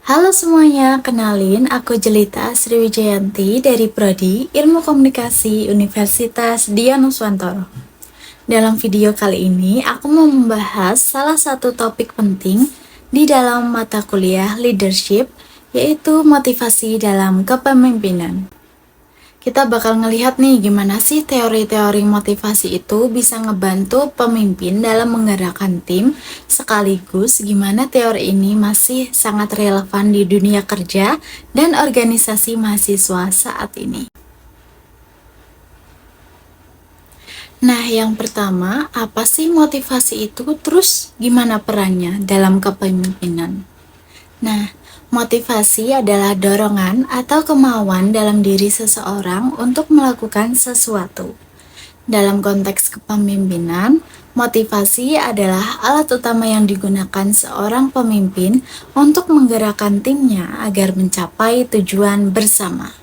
Halo semuanya, kenalin aku Jelita Sriwijayanti dari Prodi Ilmu Komunikasi Universitas Dianuswantoro. Dalam video kali ini, aku mau membahas salah satu topik penting di dalam mata kuliah leadership, yaitu motivasi dalam kepemimpinan. Kita bakal ngelihat nih gimana sih teori-teori motivasi itu bisa ngebantu pemimpin dalam menggerakkan tim, sekaligus gimana teori ini masih sangat relevan di dunia kerja dan organisasi mahasiswa saat ini. Nah, yang pertama, apa sih motivasi itu? Terus gimana perannya dalam kepemimpinan? Nah, motivasi adalah dorongan atau kemauan dalam diri seseorang untuk melakukan sesuatu. Dalam konteks kepemimpinan, motivasi adalah alat utama yang digunakan seorang pemimpin untuk menggerakkan timnya agar mencapai tujuan bersama.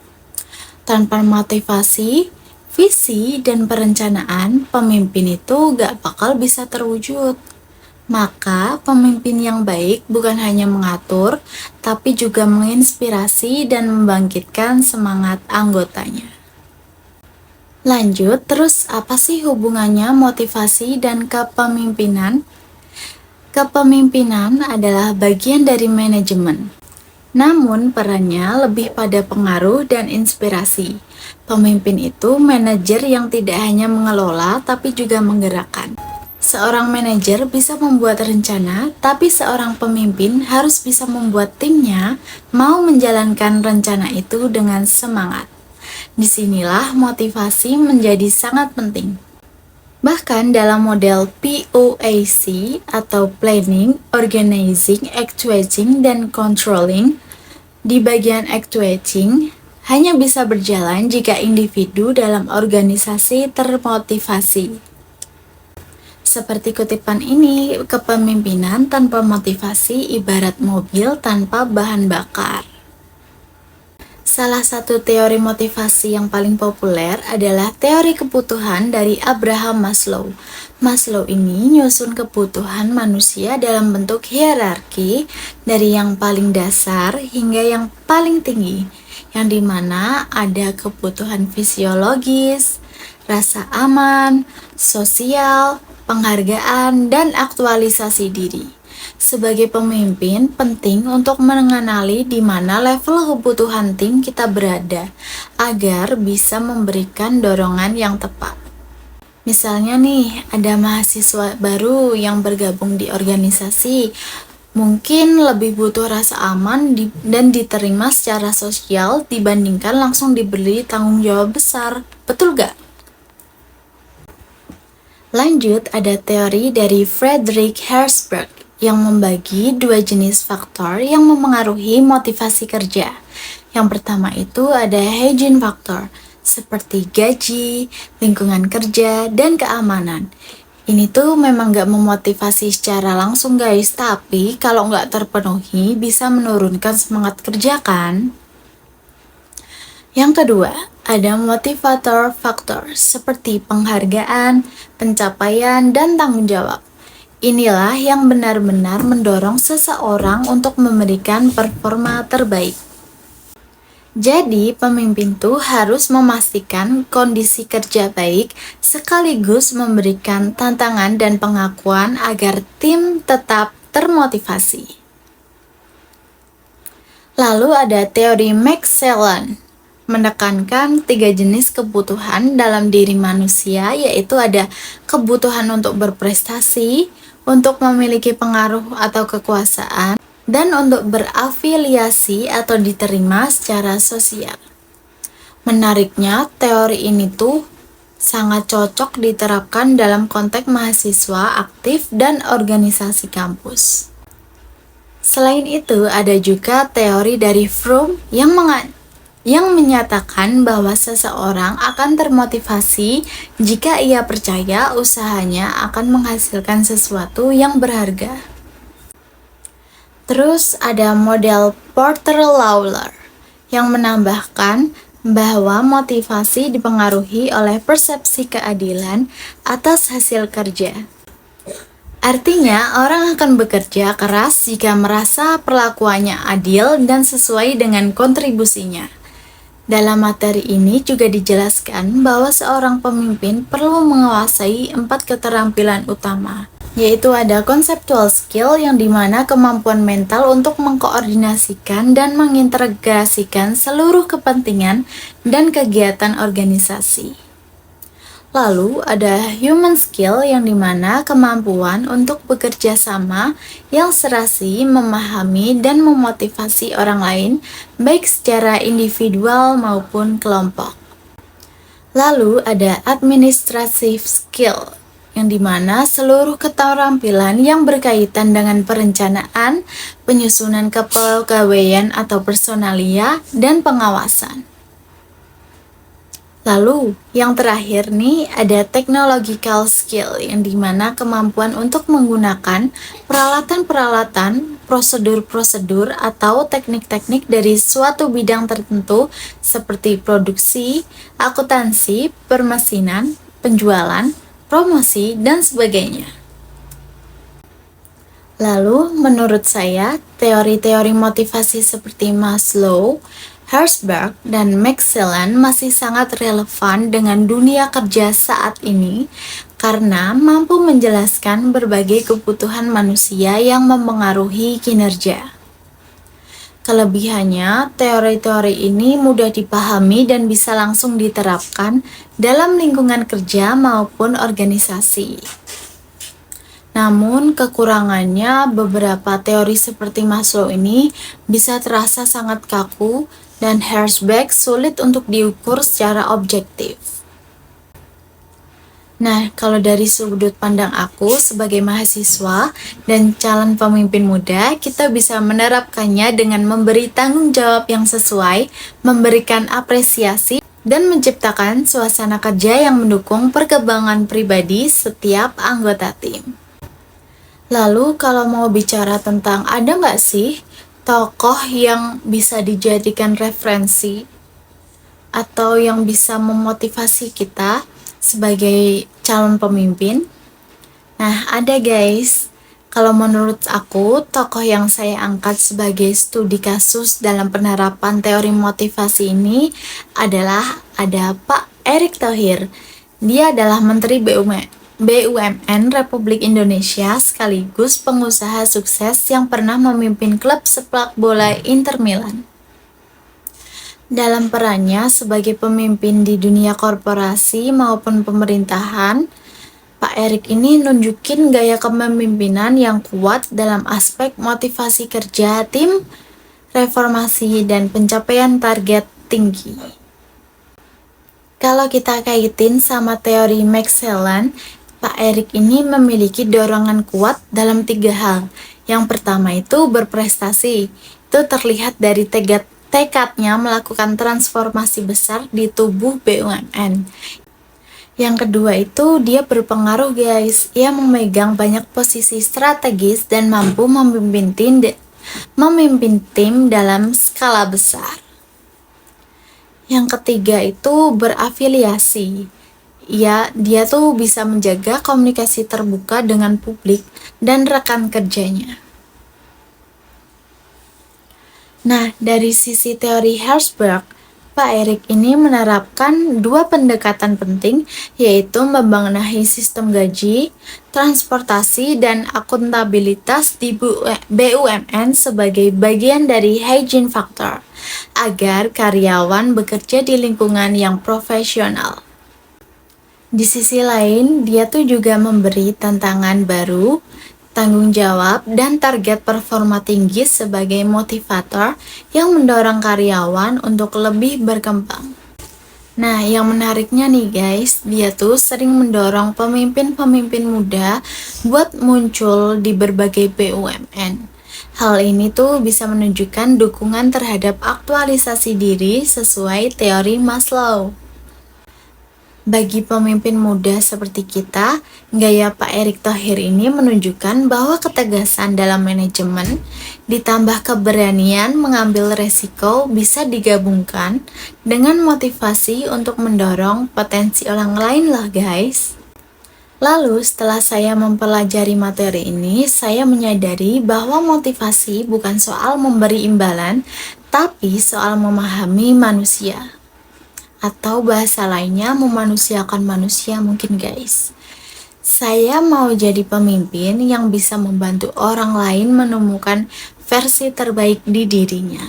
Tanpa motivasi, visi, dan perencanaan, pemimpin itu gak bakal bisa terwujud. Maka, pemimpin yang baik bukan hanya mengatur, tapi juga menginspirasi dan membangkitkan semangat anggotanya. Lanjut, terus apa sih hubungannya motivasi dan kepemimpinan? Kepemimpinan adalah bagian dari manajemen. Namun, perannya lebih pada pengaruh dan inspirasi. Pemimpin itu manajer yang tidak hanya mengelola, tapi juga menggerakkan. Seorang manajer bisa membuat rencana, tapi seorang pemimpin harus bisa membuat timnya mau menjalankan rencana itu dengan semangat. Disinilah motivasi menjadi sangat penting. Bahkan dalam model POAC atau Planning, Organizing, Actuating, dan Controlling, di bagian actuating hanya bisa berjalan jika individu dalam organisasi termotivasi. Seperti kutipan ini, kepemimpinan tanpa motivasi ibarat mobil tanpa bahan bakar. Salah satu teori motivasi yang paling populer adalah teori kebutuhan dari Abraham Maslow. Maslow ini nyusun kebutuhan manusia dalam bentuk hierarki dari yang paling dasar hingga yang paling tinggi, yang dimana ada kebutuhan fisiologis, rasa aman, sosial, penghargaan, dan aktualisasi diri. Sebagai pemimpin, penting untuk mengenali di mana level kebutuhan tim kita berada, agar bisa memberikan dorongan yang tepat. Misalnya nih, ada mahasiswa baru yang bergabung di organisasi, mungkin lebih butuh rasa aman dan diterima secara sosial dibandingkan langsung diberi tanggung jawab besar. Betul gak? Lanjut, ada teori dari Frederick Herzberg yang membagi dua jenis faktor yang memengaruhi motivasi kerja. Yang pertama itu ada hygiene factor, seperti gaji, lingkungan kerja, dan keamanan. Ini tuh memang gak memotivasi secara langsung guys, tapi kalau gak terpenuhi bisa menurunkan semangat kerja kan? Yang kedua, ada motivator faktor seperti penghargaan, pencapaian, dan tanggung jawab. Inilah yang benar-benar mendorong seseorang untuk memberikan performa terbaik. Jadi, pemimpin tuh harus memastikan kondisi kerja baik sekaligus memberikan tantangan dan pengakuan agar tim tetap termotivasi. Lalu ada teori Max-Cellon, menekankan 3 jenis kebutuhan dalam diri manusia, yaitu ada kebutuhan untuk berprestasi, untuk memiliki pengaruh atau kekuasaan, dan untuk berafiliasi atau diterima secara sosial. Menariknya, teori ini tuh sangat cocok diterapkan dalam konteks mahasiswa aktif dan organisasi kampus. Selain itu, ada juga teori dari Fromm yang menyatakan bahwa seseorang akan termotivasi jika ia percaya usahanya akan menghasilkan sesuatu yang berharga. Terus ada model Porter-Lawler yang menambahkan bahwa motivasi dipengaruhi oleh persepsi keadilan atas hasil kerja. Artinya, orang akan bekerja keras jika merasa perlakuannya adil dan sesuai dengan kontribusinya. Dalam materi ini juga dijelaskan bahwa seorang pemimpin perlu menguasai 4 keterampilan utama, yaitu ada conceptual skill yang dimana kemampuan mental untuk mengkoordinasikan dan mengintegrasikan seluruh kepentingan dan kegiatan organisasi. Lalu ada human skill yang dimana kemampuan untuk bekerja sama yang serasi, memahami, dan memotivasi orang lain, baik secara individual maupun kelompok. Lalu ada administrative skill, yang dimana seluruh keterampilan yang berkaitan dengan perencanaan, penyusunan kepegawaian atau personalia, dan pengawasan. Lalu, yang terakhir nih ada technological skill yang dimana kemampuan untuk menggunakan peralatan-peralatan, prosedur-prosedur, atau teknik-teknik dari suatu bidang tertentu seperti produksi, akuntansi, permesinan, penjualan, promosi, dan sebagainya. Lalu, menurut saya, teori-teori motivasi seperti Maslow, Herzberg, dan Maxwell masih sangat relevan dengan dunia kerja saat ini karena mampu menjelaskan berbagai kebutuhan manusia yang mempengaruhi kinerja. Kelebihannya, teori-teori ini mudah dipahami dan bisa langsung diterapkan dalam lingkungan kerja maupun organisasi. Namun, kekurangannya beberapa teori seperti Maslow ini bisa terasa sangat kaku dan Herzberg sulit untuk diukur secara objektif. Nah, kalau dari sudut pandang aku sebagai mahasiswa dan calon pemimpin muda, kita bisa menerapkannya dengan memberi tanggung jawab yang sesuai, memberikan apresiasi, dan menciptakan suasana kerja yang mendukung perkembangan pribadi setiap anggota tim. Lalu kalau mau bicara tentang ada nggak sih tokoh yang bisa dijadikan referensi atau yang bisa memotivasi kita sebagai calon pemimpin? Nah, ada guys. Kalau menurut aku, tokoh yang saya angkat sebagai studi kasus dalam penerapan teori motivasi ini adalah ada Pak Erick Thohir. Dia adalah Menteri BUMN Republik Indonesia sekaligus pengusaha sukses yang pernah memimpin klub sepak bola Inter Milan. Dalam perannya sebagai pemimpin di dunia korporasi maupun pemerintahan, Pak Erick ini nunjukin gaya kepemimpinan yang kuat dalam aspek motivasi kerja tim, reformasi, dan pencapaian target tinggi. Kalau kita kaitin sama teori Maxwell, Pak Erick ini memiliki dorongan kuat dalam 3 hal. Yang pertama itu berprestasi. Itu terlihat dari tekadnya melakukan transformasi besar di tubuh BUMN. Yang kedua itu dia berpengaruh guys. Ia memegang banyak posisi strategis dan mampu memimpin tim dalam skala besar. Yang ketiga itu berafiliasi. Dia tuh bisa menjaga komunikasi terbuka dengan publik dan rekan kerjanya. Nah, dari sisi teori Herzberg, Pak Erick ini menerapkan 2 pendekatan penting, yaitu membenahi sistem gaji, transportasi, dan akuntabilitas di BUMN sebagai bagian dari hygiene factor, agar karyawan bekerja di lingkungan yang profesional. Di sisi lain, dia tuh juga memberi tantangan baru, tanggung jawab, dan target performa tinggi sebagai motivator yang mendorong karyawan untuk lebih berkembang. Nah, yang menariknya nih guys, dia tuh sering mendorong pemimpin-pemimpin muda buat muncul di berbagai BUMN. Hal ini tuh bisa menunjukkan dukungan terhadap aktualisasi diri sesuai teori Maslow. Bagi pemimpin muda seperti kita, gaya Pak Erick Thohir ini menunjukkan bahwa ketegasan dalam manajemen ditambah keberanian mengambil resiko bisa digabungkan dengan motivasi untuk mendorong potensi orang lain lah guys. Lalu setelah saya mempelajari materi ini, saya menyadari bahwa motivasi bukan soal memberi imbalan, tapi soal memahami manusia. Atau bahasa lainnya memanusiakan manusia mungkin guys. Saya mau jadi pemimpin yang bisa membantu orang lain menemukan versi terbaik di dirinya.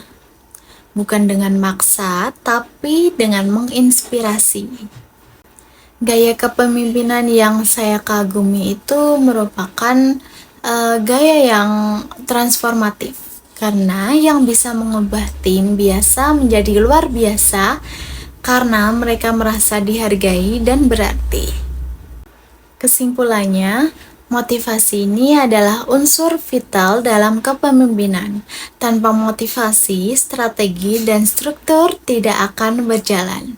Bukan dengan maksa, tapi dengan menginspirasi. Gaya kepemimpinan yang saya kagumi itu merupakan gaya yang transformatif, karena yang bisa mengubah tim biasa menjadi luar biasa karena mereka merasa dihargai dan berarti. Kesimpulannya, motivasi ini adalah unsur vital dalam kepemimpinan. Tanpa motivasi, strategi, dan struktur tidak akan berjalan.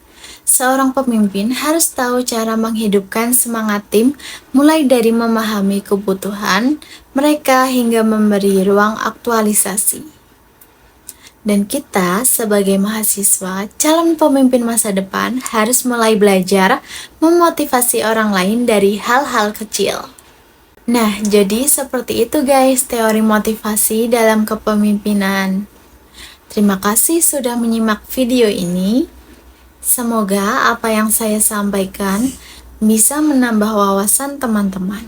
Seorang pemimpin harus tahu cara menghidupkan semangat tim, mulai dari memahami kebutuhan mereka hingga memberi ruang aktualisasi. Dan kita sebagai mahasiswa, calon pemimpin masa depan harus mulai belajar memotivasi orang lain dari hal-hal kecil. Nah, jadi seperti itu guys teori motivasi dalam kepemimpinan. Terima kasih sudah menyimak video ini. Semoga apa yang saya sampaikan bisa menambah wawasan teman-teman.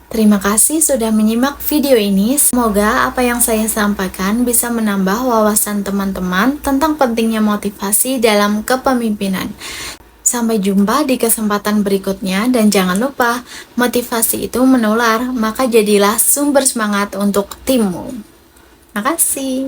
Terima kasih sudah menyimak video ini. Semoga apa yang saya sampaikan bisa menambah wawasan teman-teman tentang pentingnya motivasi dalam kepemimpinan. Sampai jumpa di kesempatan berikutnya, dan jangan lupa, motivasi itu menular, maka jadilah sumber semangat untuk timmu. Makasih.